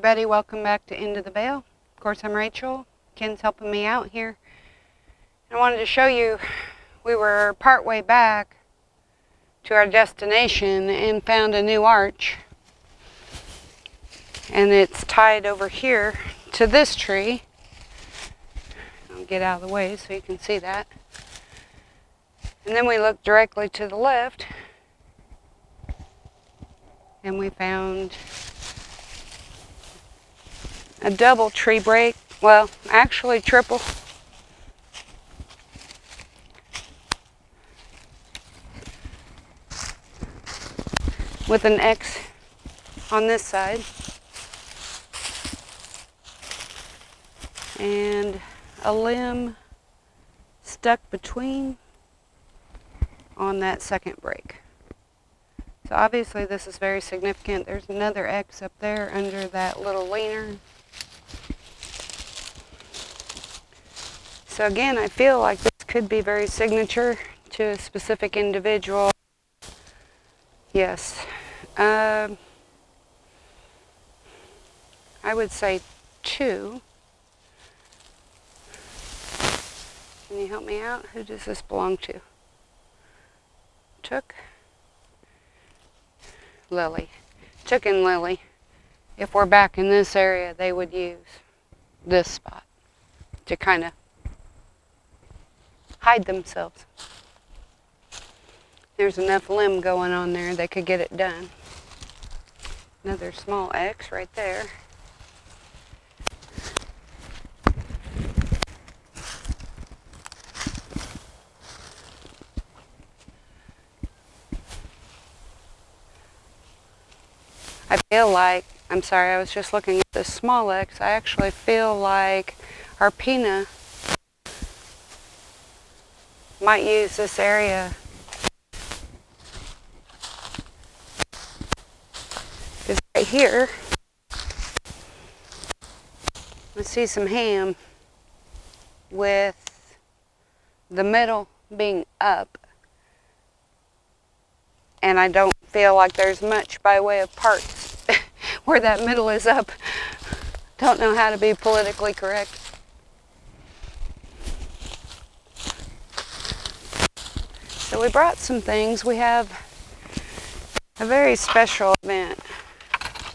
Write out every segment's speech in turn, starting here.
everybody, welcome back to Into the Vale. Of course, I'm Rachel. Ken's helping me out here. I wanted to show you, we were part way back to our destination and found a new arch. And it's tied over here to this tree. I'll get out of the way so you can see that. And then we looked directly to the left and we found a double tree break. Well, actually triple. With an X on this side. And a limb stuck between on that second break. So obviously this is very significant. There's another X up there under that little leaner. So again, I feel like this could be very signature to a specific individual. Yes. I would say 2. Can you help me out? Who does this belong to? Took? Lily. Took and Lily. If we're back in this area, they would use this spot to kind of hide themselves. There's enough limb going on there, they could get it done. Another small X right there. I feel like, I'm sorry, I was just looking at this small X. I actually feel like our Pina might use this area. Because right here, I see some ham with the middle being up. And I don't feel like there's much by way of parts where that middle is up. Don't know how to be politically correct. So we brought some things. We have a very special event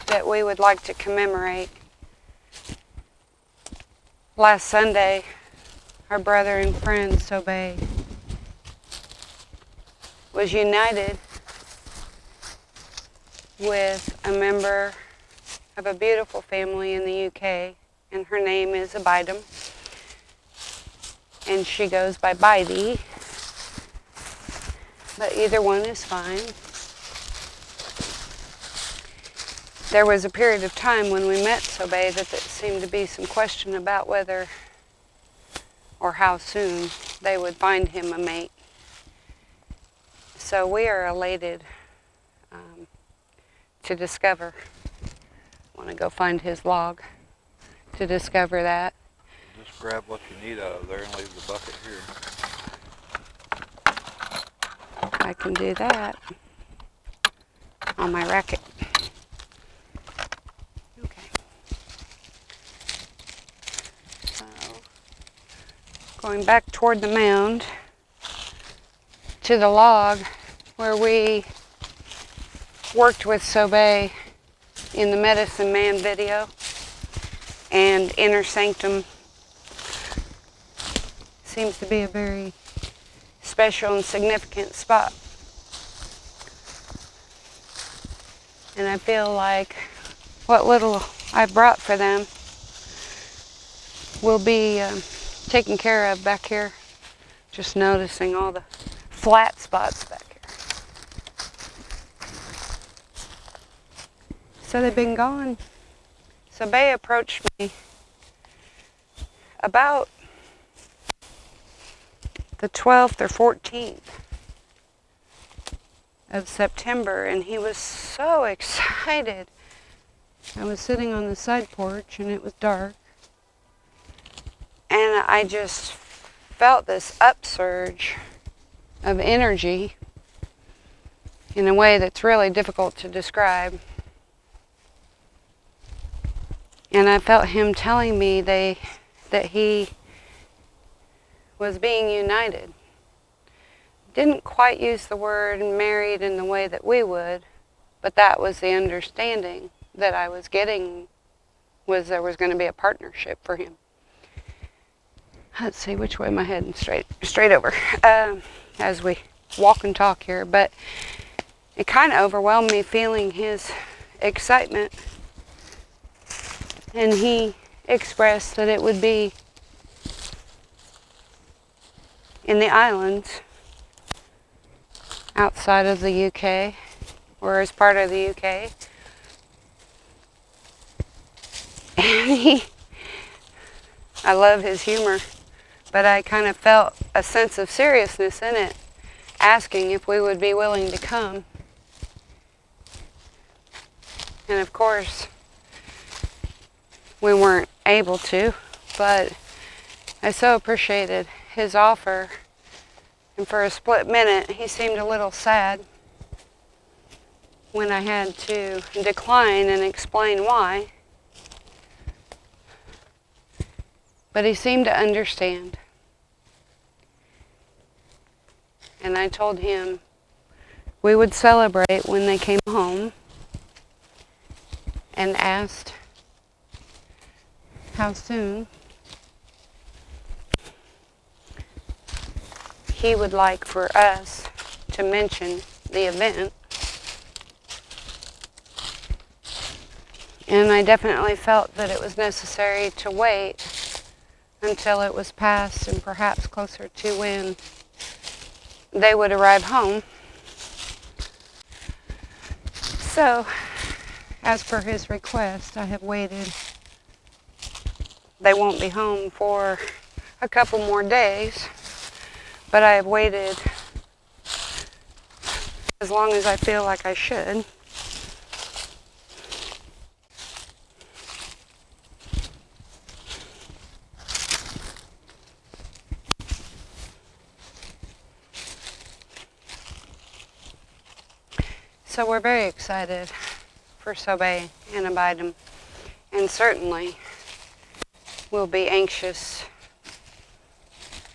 that we would like to commemorate. Last Sunday, our brother and friend Sobay was united with a member of a beautiful family in the UK, and her name is Abidam, and she goes by Bidey, but either one is fine. There was a period of time when we met Sobay that there seemed to be some question about whether or how soon they would find him a mate. So we are elated to discover. I want to go find his log to discover that. Just grab what you need out of there and leave the bucket here. I can do that on my racket. Okay. So, going back toward the mound to the log where we worked with Sobay in the Medicine Man video, and Inner Sanctum seems to be a very special and significant spot. And I feel like what little I brought for them will be taken care of back here. Just noticing all the flat spots back here. So they've been gone. Sobay approached me about the 12th or 14th of September, and he was so excited. I was sitting on the side porch and it was dark, and I just felt this upsurge of energy in a way that's really difficult to describe. And I felt him telling me that he was being united. Didn't quite use the word married in the way that we would, but that was the understanding that I was getting, was there was going to be a partnership for him. Let's see which way am I heading, straight over, as we walk and talk here. But it kind of overwhelmed me feeling his excitement. And he expressed that it would be in the islands outside of the UK, or as part of the UK. And I love his humor, but I kind of felt a sense of seriousness in it, asking if we would be willing to come. And of course, we weren't able to, but I so appreciated his offer. And for a split minute, he seemed a little sad when I had to decline and explain why. But he seemed to understand. And I told him we would celebrate when they came home, and asked how soon he would like for us to mention the event. And I definitely felt that it was necessary to wait until it was past and perhaps closer to when they would arrive home. So, as per his request, I have waited. They won't be home for a couple more days, but I have waited as long as I feel like I should. So we're very excited for Sobay and Abidem, and certainly we'll be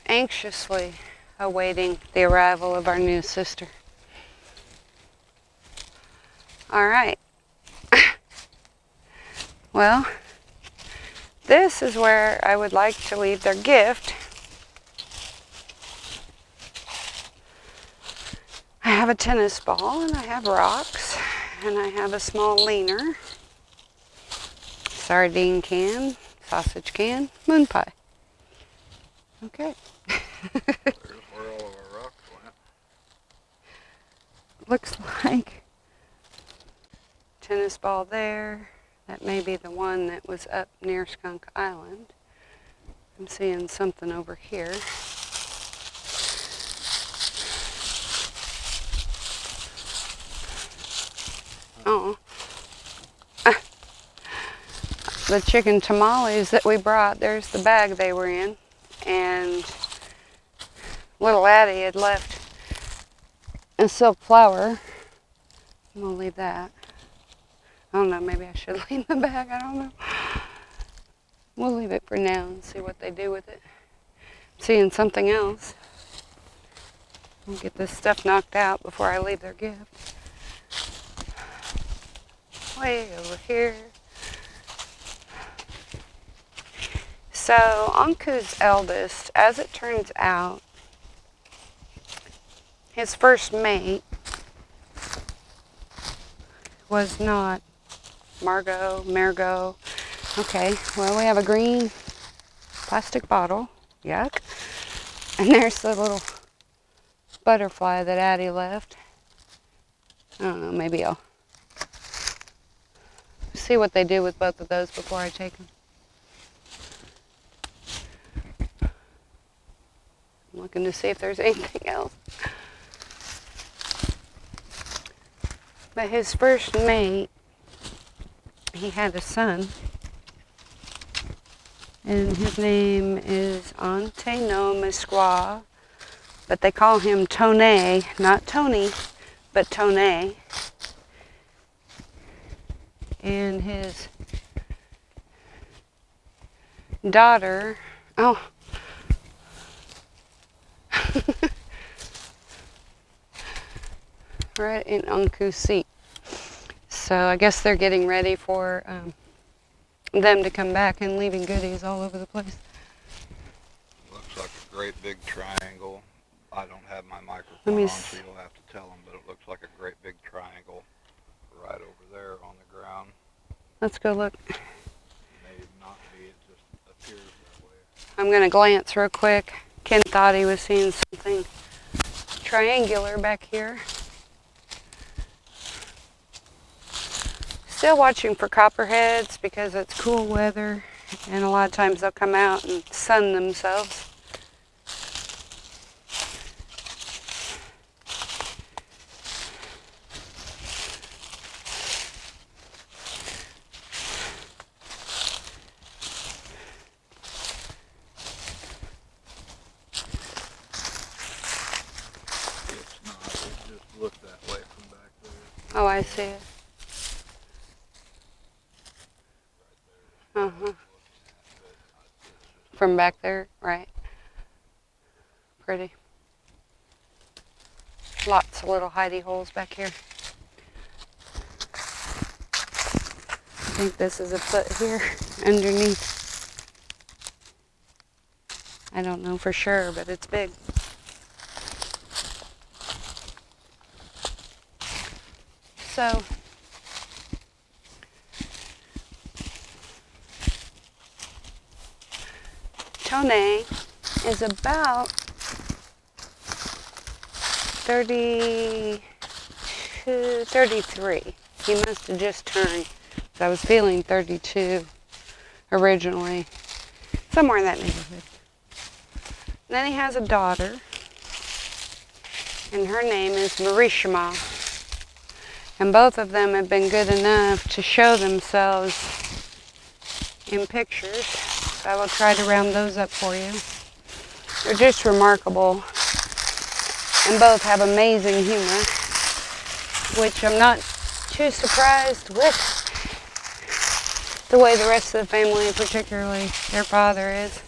anxiously awaiting the arrival of our new sister. All right. Well, this is where I would like to leave their gift. I have a tennis ball, and I have rocks, and I have a small leaner, sardine can, sausage can, moon pie. Okay. There's where all of our rocks went. Looks like tennis ball there. That may be the one that was up near Skunk Island. I'm seeing something over here. Oh. The chicken tamales that we brought, there's the bag they were in. And little Addie had left a silk flower. I'm going to leave that. I don't know, maybe I should leave the bag, I don't know. We'll leave it for now and see what they do with it. I'm seeing something else. I'll get this stuff knocked out before I leave their gift. Way over here. So, Anku's eldest, as it turns out, his first mate was not Margot. Okay, well, we have a green plastic bottle. Yuck. And there's the little butterfly that Addie left. I don't know, maybe I'll see what they do with both of those before I take them. I'm looking to see if there's anything else. But his first mate, he had a son, and his name is Ante no Mesqua, but they call him Tone, not Tony, but Tone. And his daughter, oh, right in Anku's seat. So I guess they're getting ready for them to come back and leaving goodies all over the place. Looks like a great big triangle. I don't have my Let microphone me on, s- so you'll have to tell them, but it looks like a great big triangle right over there on the ground. Let's go look. May not be, it just appears that way. I'm going to glance real quick. Ken thought he was seeing something triangular back here. Still watching for copperheads because it's cool weather and a lot of times they'll come out and sun themselves. It's not, it just looked that way from back there. Oh, I see it. Right there. Uh-huh. It's just From back there, right. Pretty. Lots of little hidey holes back here. I think this is a foot here underneath. I don't know for sure, but it's big. So, Tone is about 32, 33. He must have just turned. So I was feeling 32 originally. Somewhere in that neighborhood. Then he has a daughter. And her name is Marishima. And both of them have been good enough to show themselves in pictures. So I will try to round those up for you. They're just remarkable. And both have amazing humor, which I'm not too surprised with the way the rest of the family, particularly their father, is.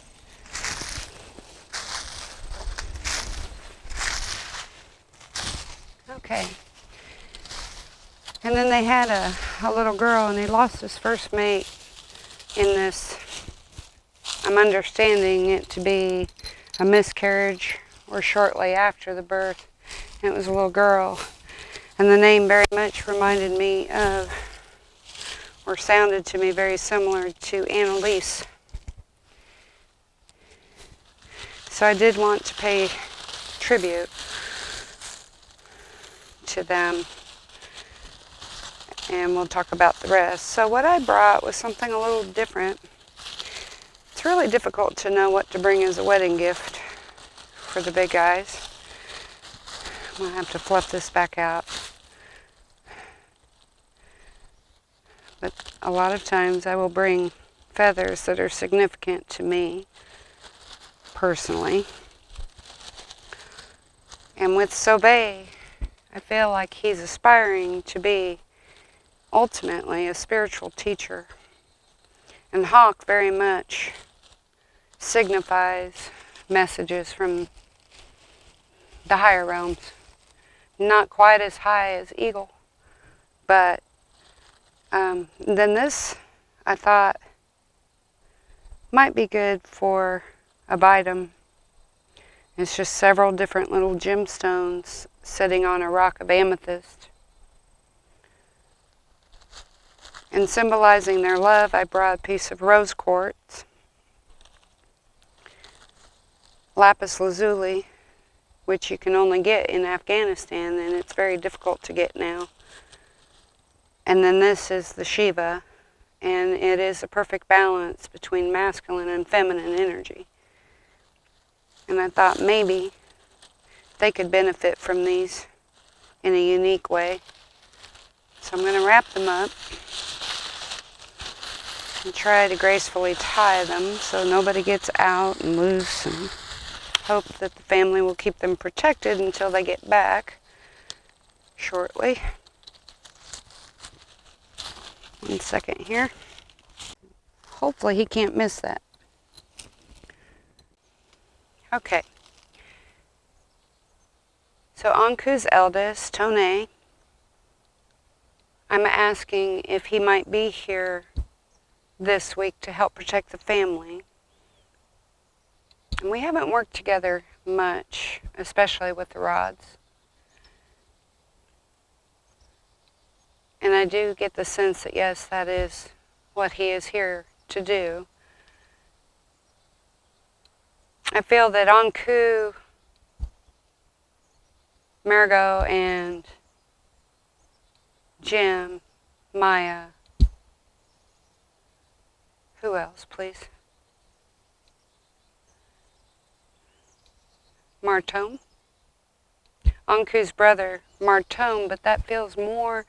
Okay. And then they had a little girl, and he lost his first mate in this. I'm understanding it to be a miscarriage or shortly after the birth. And it was a little girl. And the name very much reminded me of, or sounded to me very similar to Annalise. So I did want to pay tribute to them. And we'll talk about the rest. So what I brought was something a little different. It's really difficult to know what to bring as a wedding gift for the big guys. I'm going to have to fluff this back out. But a lot of times I will bring feathers that are significant to me personally. And with Sobay, I feel like he's aspiring to be ultimately a spiritual teacher. And Hawk very much signifies messages from the higher realms. Not quite as high as eagle, but then this I thought might be good for a bitum. It's just several different little gemstones sitting on a rock of amethyst. And symbolizing their love, I brought a piece of rose quartz, lapis lazuli, which you can only get in Afghanistan, and it's very difficult to get now. And then this is the Shiva, and it is a perfect balance between masculine and feminine energy. And I thought maybe they could benefit from these in a unique way. So I'm going to wrap them up and try to gracefully tie them so nobody gets out and loose, and hope that the family will keep them protected until they get back shortly. 1 second here. Hopefully he can't miss that. Okay. So Anku's eldest, Tone, I'm asking if he might be here this week to help protect the family. And we haven't worked together much, especially with the rods. And I do get the sense that, yes, that is what he is here to do. I feel that Anku, Margot, and Jim, Maya, who else, please? Martone. Anku's brother, Martone, but that feels more,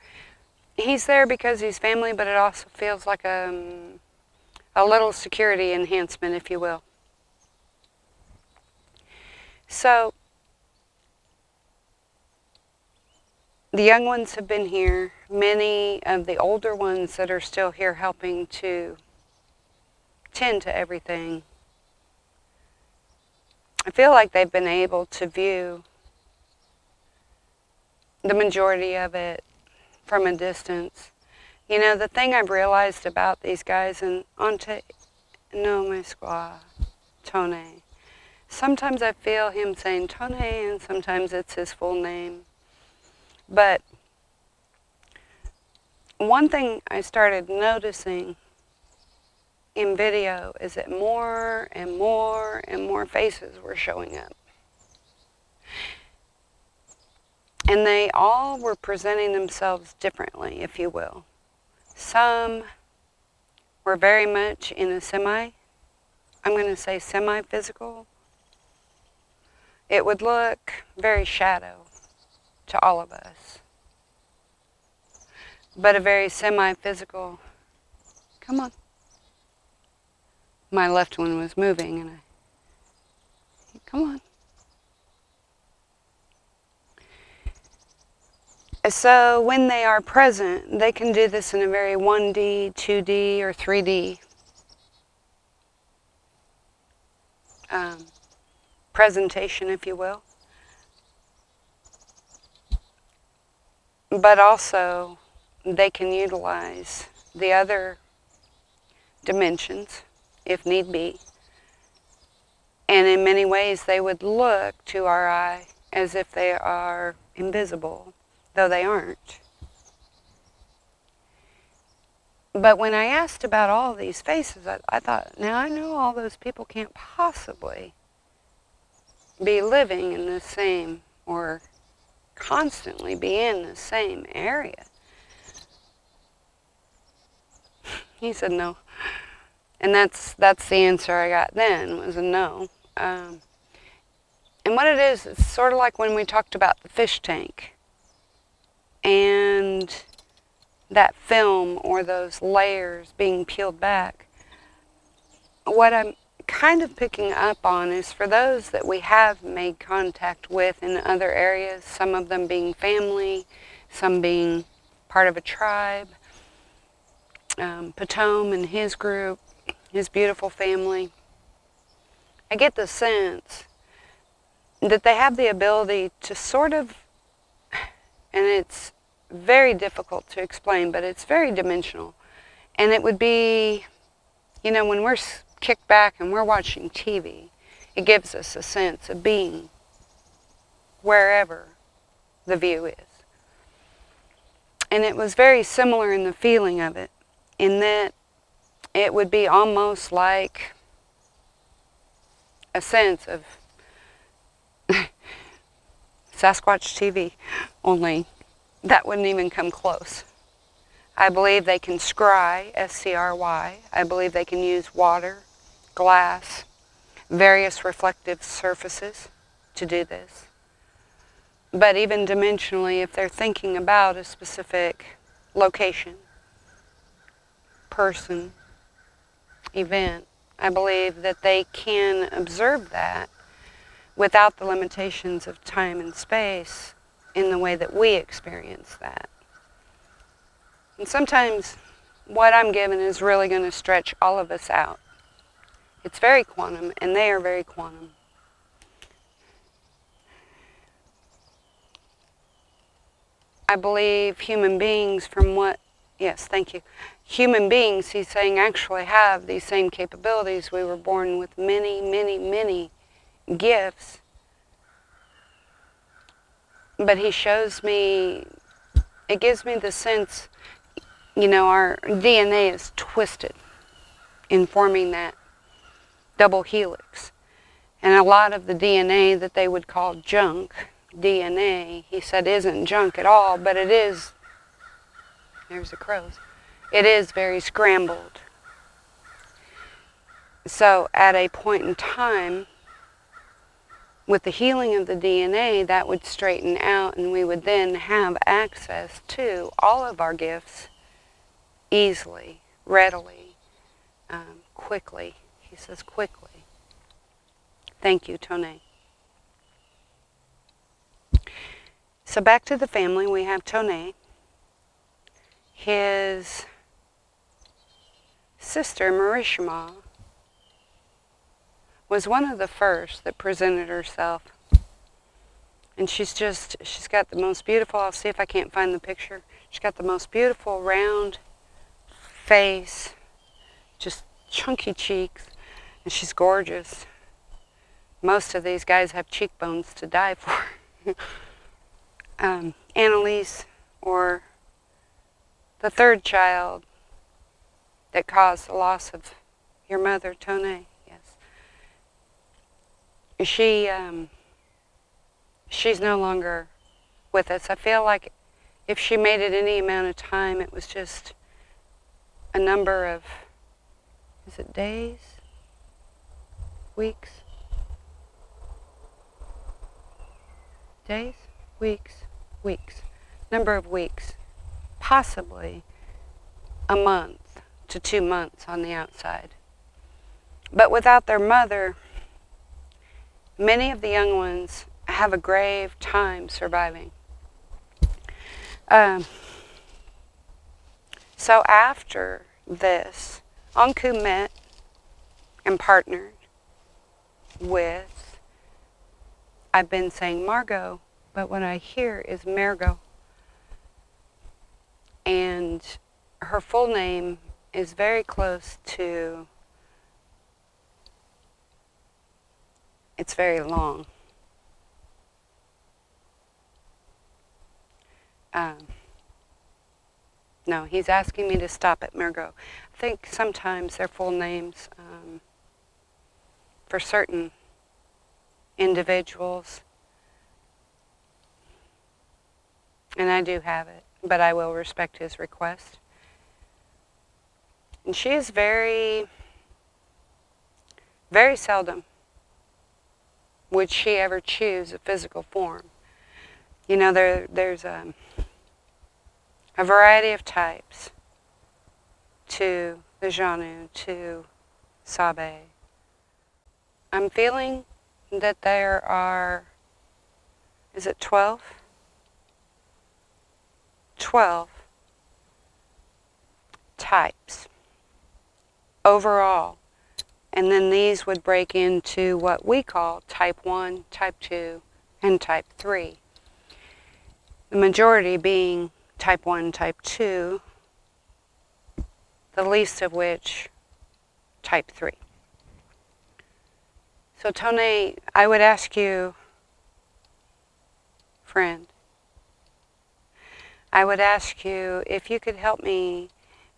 he's there because he's family, but it also feels like a little security enhancement, if you will. So, the young ones have been here. Many of the older ones that are still here helping to tend to everything, I feel like they've been able to view the majority of it from a distance. You know, the thing I've realized about these guys, and no me squaw, Tone. Sometimes I feel him saying Tone, and sometimes it's his full name. But one thing I started noticing in video is that more and more and more faces were showing up. And they all were presenting themselves differently, if you will. Some were very much in a I'm going to say semi-physical. It would look very shadow to all of us. But a very semi-physical, come on. My left one was moving and come on. So when they are present, they can do this in a very 1D, 2D, or 3D presentation, if you will. But also, they can utilize the other dimensions, if need be. And in many ways, they would look to our eye as if they are invisible, though they aren't. But when I asked about all these faces, I thought, now I know all those people can't possibly be living in the same or constantly be in the same area. He said no. And that's the answer I got then, was a no. And what it is, it's sort of like when we talked about the fish tank and that film or those layers being peeled back. What I'm kind of picking up on is for those that we have made contact with in other areas, some of them being family, some being part of a tribe, Patome and his group, his beautiful family, I get the sense that they have the ability to sort of, and it's very difficult to explain, but it's very dimensional. And it would be, you know, when we're kicked back and we're watching TV, it gives us a sense of being wherever the view is. And it was very similar in the feeling of it, in that it would be almost like a sense of Sasquatch TV, only that wouldn't even come close. I believe they can scry, S-C-R-Y. I believe they can use water, glass, various reflective surfaces to do this. But even dimensionally, if they're thinking about a specific location, person, event, I believe that they can observe that without the limitations of time and space in the way that we experience that. And sometimes what I'm given is really going to stretch all of us out. It's very quantum, and they are very quantum. I believe human beings, yes, thank you. Human beings, he's saying, actually have these same capabilities. We were born with many, many, many gifts. But he shows me, it gives me the sense, our DNA is twisted in forming that double helix. And a lot of the DNA that they would call junk DNA, he said, isn't junk at all, but it is, there's the crows, it is very scrambled. So at a point in time, with the healing of the DNA, that would straighten out, and we would then have access to all of our gifts easily, readily, quickly. He says quickly. Thank you, Tone. So back to the family, we have Tone. His sister, Marishima, was one of the first that presented herself. And she's got the most beautiful, I'll see if I can't find the picture. She's got the most beautiful round face, just chunky cheeks, and she's gorgeous. Most of these guys have cheekbones to die for. Annalise, or the third child that caused the loss of your mother, Tone, yes. She's no longer with us. I feel like if she made it any amount of time, it was just a number of, is it days? Weeks? Days? Weeks? Weeks. Number of weeks. Possibly a month to 2 months on the outside. But without their mother, many of the young ones have a grave time surviving. So after this, Anku met and partnered with, I've been saying Margot, but what I hear is Margot. And her full name is very close to, it's very long. No, he's asking me to stop at Margot. I think sometimes their full names, for certain individuals, and I do have it, but I will respect his request. And she is very, very seldom would she ever choose a physical form. There's a variety of types to the Janu, to Sobay. I'm feeling that there are, is it 12? 12 types overall. And then these would break into what we call type 1, type 2, and type 3. The majority being type 1, type 2, the least of which type 3. So Tone, I would ask you, friend, I would ask you if you could help me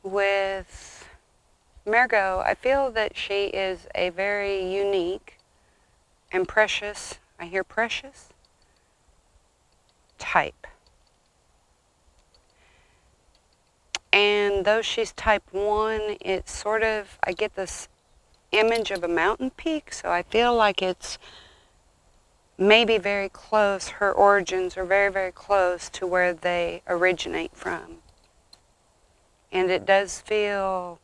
with Margot. I feel that she is a very unique and precious, I hear precious, type. And though she's type 1, it's sort of, I get this image of a mountain peak, so I feel like it's maybe very close, her origins are very, very close to where they originate from. And it does feel,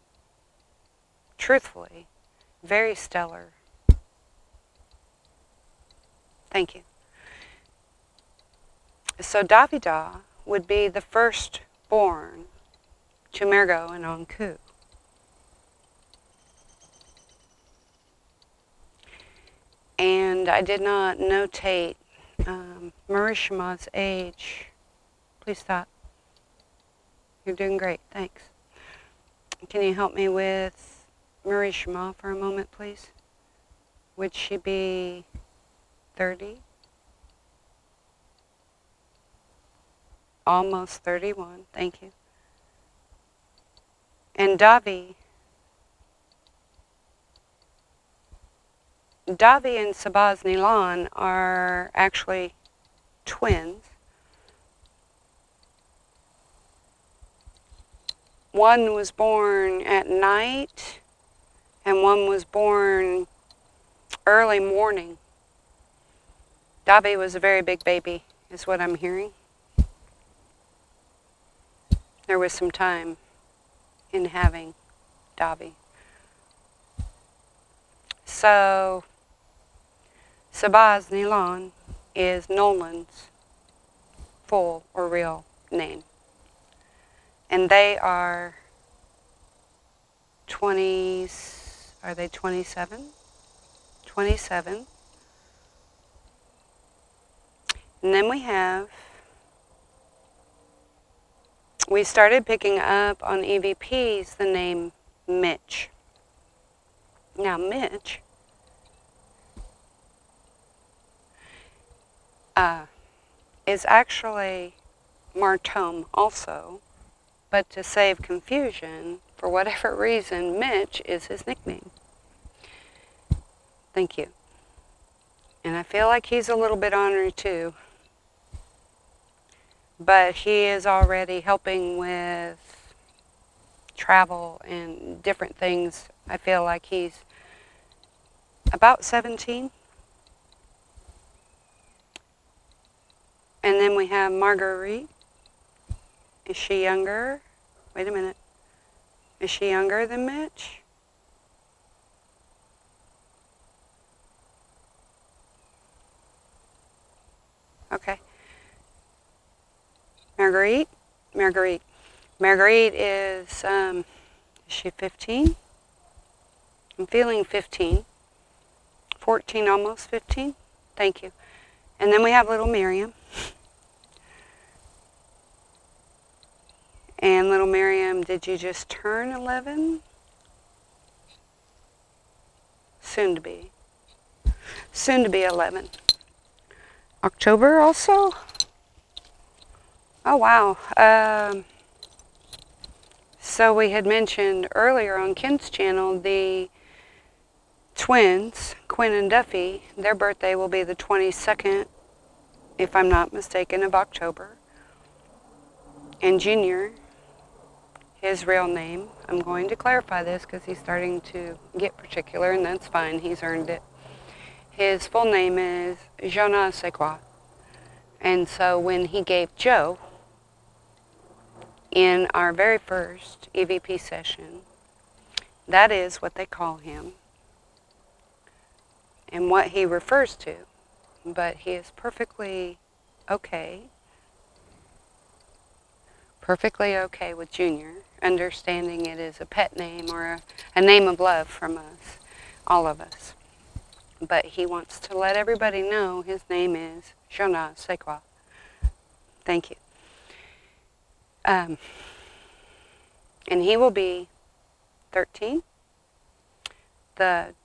truthfully, very stellar. Thank you. So Davida would be the firstborn to Margot and Anku. And I did not notate Marishima's age Please stop. You're doing great. Thanks. Can you help me with Marie Shema for a moment, please? Would she be 30? Almost 31. Thank you. And Davi and Sabaz Nilan are actually twins. One was born at night, and one was born early morning. Davi was a very big baby, is what I'm hearing. There was some time in having Davi. So, Sabaz Nilan is Nolan's full or real name. And they are 20s, are they 27? 27. And then we started picking up on EVPs the name Mitch. Now Mitch is actually Martome also, but to save confusion, for whatever reason, Mitch is his nickname. Thank you. And I feel like he's a little bit ornery too. But he is already helping with travel and different things. I feel like he's about 17. And then we have Marguerite. Is she younger? Wait a minute. Is she younger than Mitch? Okay. Marguerite is she 15? I'm feeling 15. 14, almost 15. Thank you. And then we have little Miriam. And little Miriam, did you just turn 11? Soon to be. Soon to be 11. October also? Oh, wow. So we had mentioned earlier on Ken's channel the twins, Quinn and Duffy. Their birthday will be the 22nd, if I'm not mistaken, of October. And Junior, his real name, I'm going to clarify this because he's starting to get particular, and that's fine. He's earned it. His full name is Jonas Sequoia. And so when he gave Joe, in our very first EVP session, that is what they call him and what he refers to. But he is perfectly okay with Junior, understanding it is a pet name or a name of love from us, all of us. But he wants to let everybody know his name is Jonas Sequoia. Thank you. And he will be 13, the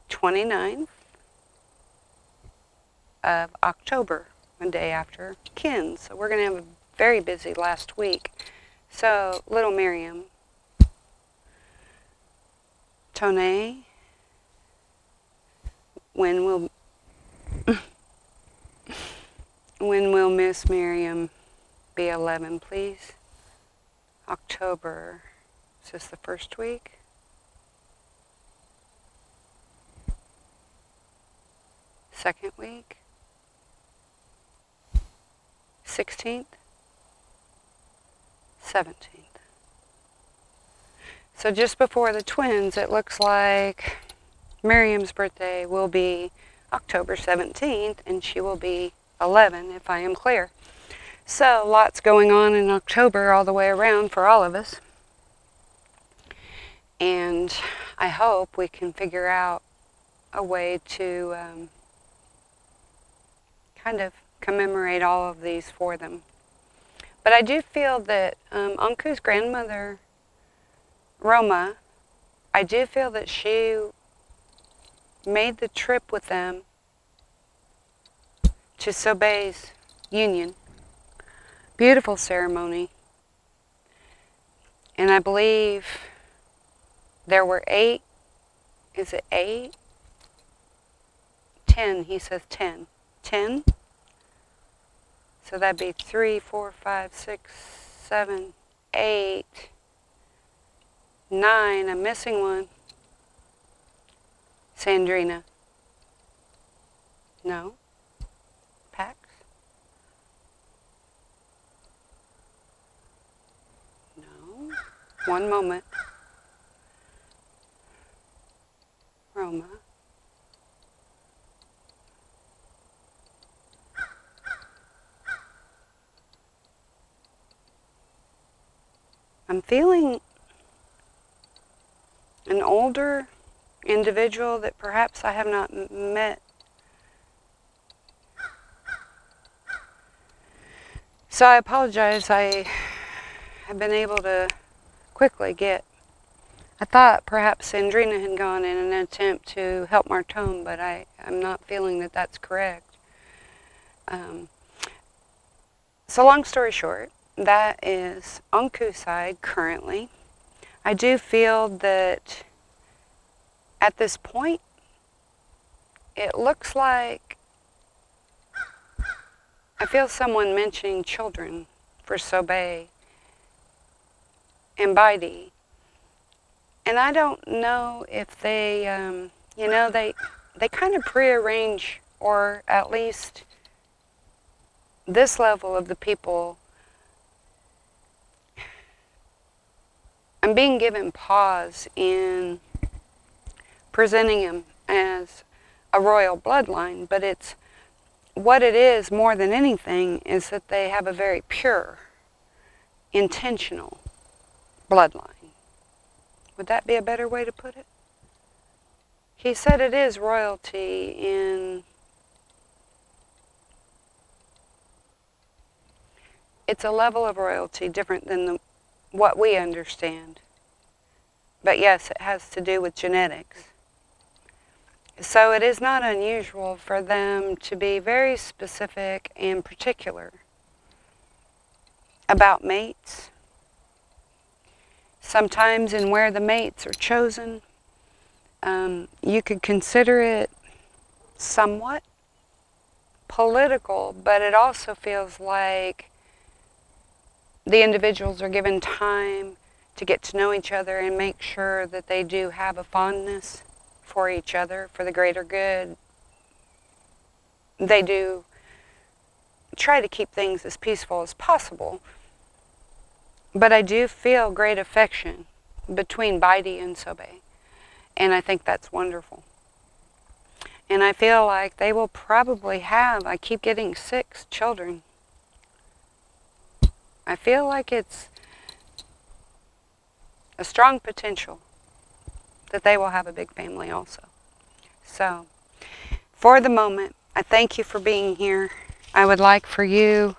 29th of October, a day after Ken's. So we're going to have a very busy last week. So, little Miriam, Tone, when will Miss Miriam be 11, please? October. Is this the first week? Second week? 16th? 17th. So just before the twins, it looks like Miriam's birthday will be October 17th, and she will be 11, if I am clear. So lots going on in October all the way around for all of us. And I hope we can figure out a way to kind of commemorate all of these for them. But I do feel that Anku's grandmother, Roma, I do feel that she made the trip with them to Sobay's union. Beautiful ceremony. And I believe there were 8, is it 8? 10, he says 10. 10? So that'd be 3, 4, 5, 6, 7, 8, 9. I'm missing one. Sandrina. No. Pax? No. One moment. Roma. I'm feeling an older individual that perhaps I have not met. So I apologize. I have been able to quickly get. I thought perhaps Sandrina had gone in an attempt to help Martone, but I'm not feeling that that's correct. So long story short, that is Anku's side currently. I do feel that at this point, it looks like I feel someone mentioning children for Sobay and Bidey. And I don't know if they, they kind of prearrange, or at least this level of the people, I'm being given pause in presenting him as a royal bloodline, but it's what it is more than anything is that they have a very pure, intentional bloodline. Would that be a better way to put it? He said it is royalty in, it's a level of royalty different than what we understand. But yes, it has to do with genetics. So it is not unusual for them to be very specific and particular about mates. Sometimes in where the mates are chosen, you could consider it somewhat political, but it also feels like the individuals are given time to get to know each other and make sure that they do have a fondness for each other, for the greater good. They do try to keep things as peaceful as possible. But I do feel great affection between Bidey and Sobay. And I think that's wonderful. And I feel like they will probably have, I keep getting 6 children. I feel like it's a strong potential that they will have a big family also. So, for the moment, I thank you for being here. I would like for you,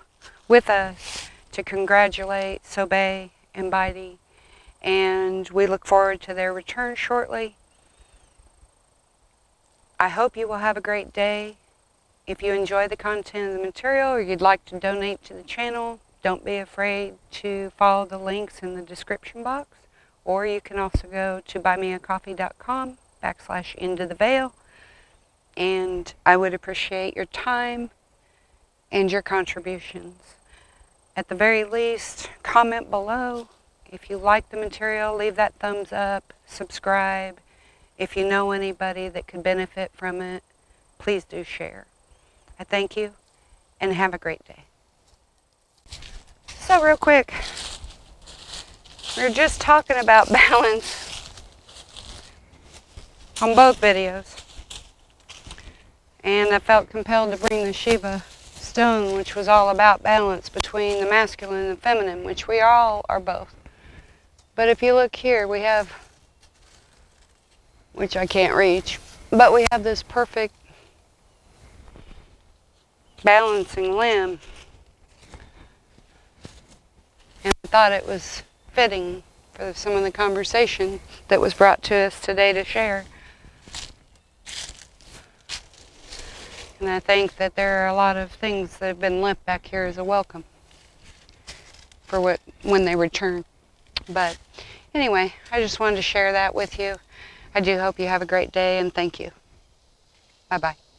with us, to congratulate Sobay and Bidey, and we look forward to their return shortly. I hope you will have a great day. If you enjoy the content of the material or you'd like to donate to the channel, don't be afraid to follow the links in the description box, or you can also go to buymeacoffee.com/IntoTheVale, and I would appreciate your time and your contributions. At the very least, comment below. If you like the material, leave that thumbs up, subscribe. If you know anybody that could benefit from it, please do share. I thank you, and have a great day. So real quick, we were just talking about balance on both videos. And I felt compelled to bring the Shiva stone, which was all about balance between the masculine and the feminine, which we all are both. But if you look here, we have, which I can't reach, but we have this perfect balancing limb. thought it was fitting for some of the conversation that was brought to us today to share. And I think that there are a lot of things that have been left back here as a welcome for when they return. But anyway, I just wanted to share that with you. I do hope you have a great day, and thank you. Bye-bye.